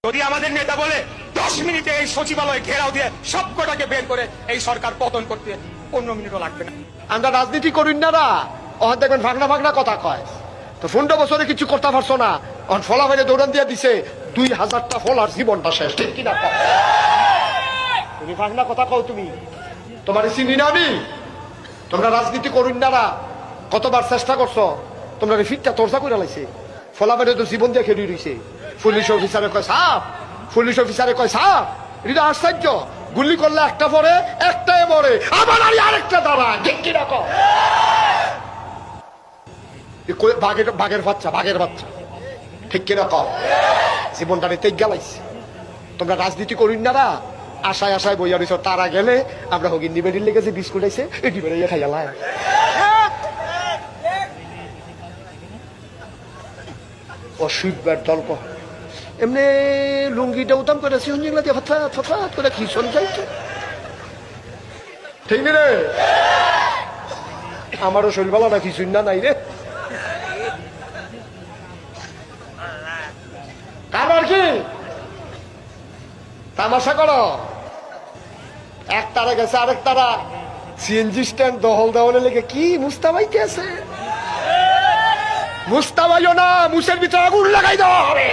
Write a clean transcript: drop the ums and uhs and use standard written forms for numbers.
যদি আমাদের নেতা বলে 10 মিনিটে এই সচিবালয় ঘেরাও দিয়ে সবকটাকে বের করে এই সরকার পতন করতে 15 মিনিটও লাগবে না। আমরা রাজনীতি করি না অহন দেখবেন ভাগনা ভাগনা কথা কয় তো 15 বছরে কিছু করতে পারছো না অহন ফলা ফেলে দৌড়ান দিয়ে দিছে 2000টা ফলার জীবনটা শেষ ঠিক কিনা তুমি ভাগনা কথা কও তুমি তোমার চিনি না আমি তোমরা রাজনীতি করুন না কতবার চেষ্টা করছো তোমরা ফিটটা তোরসা করে লাইছে ফলা ফেলে তো জীবন দিয়ে খেলি রইছে পুলিশ অফিসারে কয় সাপ পুলিশ অফিসারে কয় সাপ এটা আশ্চর্য গুলি করলে একটা পরে একটাই মরে আবার আরেকটা দাঁড়ায় ঠিক কিনা কও বাঘের বাচ্চা ঠিক কিনা কও জীবনটারে তেজ গেলাইছে তোমরা রাজনীতি করুন না আশায় আশায় বইয়া রইছ তারা গেলে আমরা হগিন নিবেদির লেগেছে বিস্কুট আইছে এটি বেড়ে খাইয়া লাই অসুবিধার দল এমনি লুঙ্গিটা উতাম করে সিহনজিগুলা দিয়ে হঠাৎ করে খিসন যাইছে ঠিক রে আমারও শরীর ভালো না খিসুন না নাই রে কারবার কি তামাশা করো এক তারা গেছে আরেক তারা সিএনজি স্ট্যান্ড দহল দেওয়ালে লেগে কি মুস্তাবাইতে আছে মুস্তাবাইও না মুসের ভিতরে আগুন লাগাই দেওয়া হবে